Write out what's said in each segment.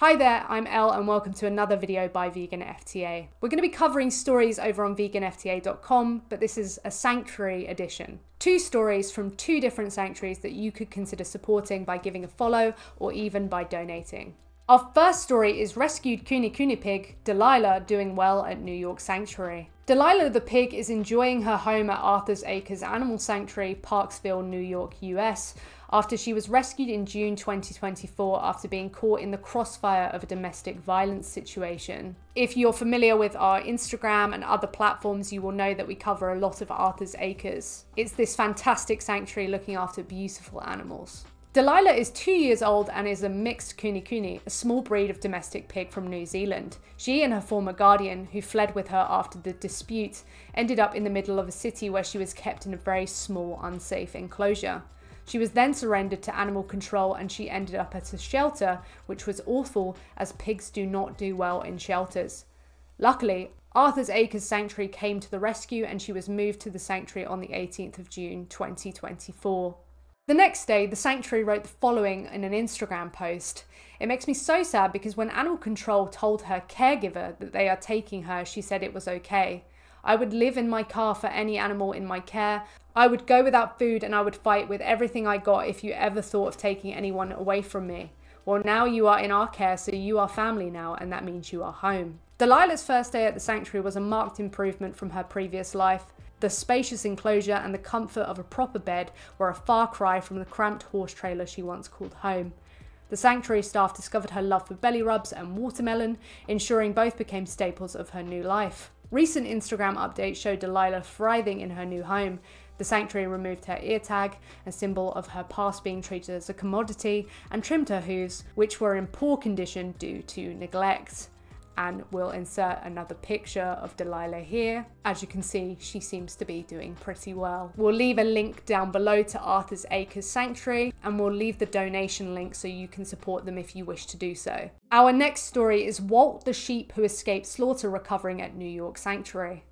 Hi there, I'm Elle and welcome to another video by Vegan FTA. We're going to be covering stories over on veganfta.com, but this is a sanctuary edition. 2 stories from 2 different sanctuaries that you could consider supporting by giving a follow or even by donating. Our first story is rescued Kuni pig, Delilah, doing well at New York Sanctuary. Delilah the pig is enjoying her home at Arthur's Acres Animal Sanctuary, Parksville, New York, US, after she was rescued in June 2024 after being caught in the crossfire of a domestic violence situation. If you're familiar with our Instagram and other platforms, you will know that we cover a lot of Arthur's Acres. It's this fantastic sanctuary looking after beautiful animals. Delilah is 2 years old and is a mixed Kuni, a small breed of domestic pig from New Zealand. She and her former guardian, who fled with her after the dispute, ended up in the middle of a city where she was kept in a very small, unsafe enclosure. She was then surrendered to animal control and she ended up at a shelter, which was awful as pigs do not do well in shelters. Luckily, Arthur's Acres Sanctuary came to the rescue and she was moved to the sanctuary on the 18th of June 2024. The next day, the sanctuary wrote the following in an Instagram post. It makes me so sad because when animal control told her caregiver that they are taking her, she said it was okay. I would live in my car for any animal in my care. I would go without food and I would fight with everything I got if you ever thought of taking anyone away from me. Well, now you are in our care, so you are family now, and that means you are home. Delilah's first day at the sanctuary was a marked improvement from her previous life. The spacious enclosure and the comfort of a proper bed were a far cry from the cramped horse trailer she once called home. The sanctuary staff discovered her love for belly rubs and watermelon, ensuring both became staples of her new life. Recent Instagram updates showed Delilah thriving in her new home. The sanctuary removed her ear tag, a symbol of her past being treated as a commodity, and trimmed her hooves, which were in poor condition due to neglect. And we'll insert another picture of Delilah here. As you can see, she seems to be doing pretty well. We'll leave a link down below to Arthur's Acres Sanctuary, and we'll leave the donation link so you can support them if you wish to do so. Our next story is Walt the Sheep who escaped slaughter recovering at New York Sanctuary.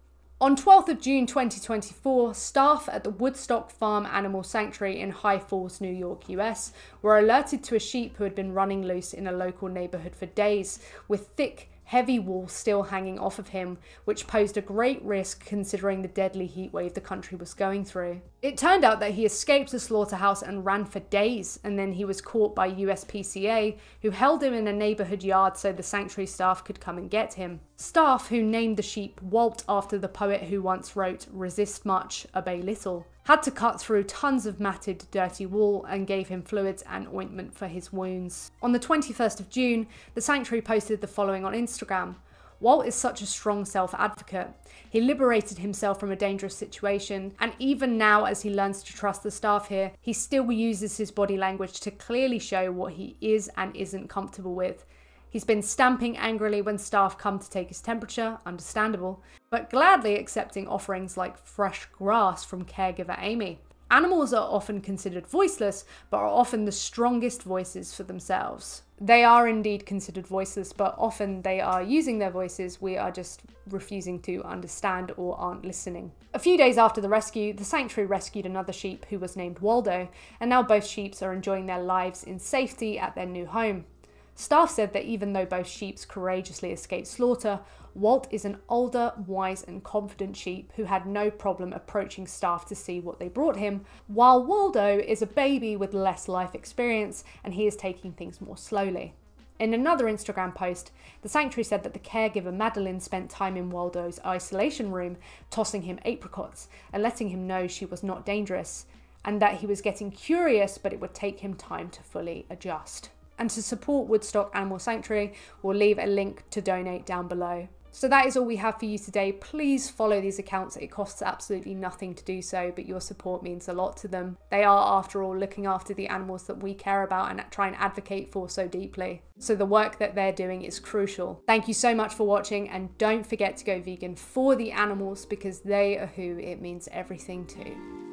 On 12th of June 2024, staff at the Woodstock Farm Animal Sanctuary in High Falls, New York, US, were alerted to a sheep who had been running loose in a local neighborhood for days, with thick, heavy wool still hanging off of him, which posed a great risk considering the deadly heat wave the country was going through. It turned out that he escaped the slaughterhouse and ran for days, and then he was caught by USPCA, who held him in a neighborhood yard so the sanctuary staff could come and get him. Staff, who named the sheep Walt after the poet who once wrote, "Resist much, obey little," had to cut through tons of matted, dirty wool and gave him fluids and ointment for his wounds. On the 21st of June, the sanctuary posted the following on Instagram. Walt is such a strong self-advocate. He liberated himself from a dangerous situation, and even now as he learns to trust the staff here, he still uses his body language to clearly show what he is and isn't comfortable with. He's been stamping angrily when staff come to take his temperature, understandable, but gladly accepting offerings like fresh grass from caregiver Amy. Animals are often considered voiceless, but are often the strongest voices for themselves. They are indeed considered voiceless, but often they are using their voices, we are just refusing to understand or aren't listening. A few days after the rescue, the sanctuary rescued another sheep who was named Waldo, and now both sheep are enjoying their lives in safety at their new home. Staff said that even though both sheep courageously escaped slaughter, Walt is an older, wise and confident sheep who had no problem approaching staff to see what they brought him, while Waldo is a baby with less life experience and he is taking things more slowly. In another Instagram post, the sanctuary said that the caregiver Madeline spent time in Waldo's isolation room, tossing him apricots and letting him know she was not dangerous, and that he was getting curious but it would take him time to fully adjust. And to support Woodstock Animal Sanctuary, we'll leave a link to donate down below. So that is all we have for you today. Please follow these accounts. It costs absolutely nothing to do so, but your support means a lot to them. They are, after all, looking after the animals that we care about and try and advocate for so deeply. So the work that they're doing is crucial. Thank you so much for watching, and don't forget to go vegan for the animals because they are who it means everything to.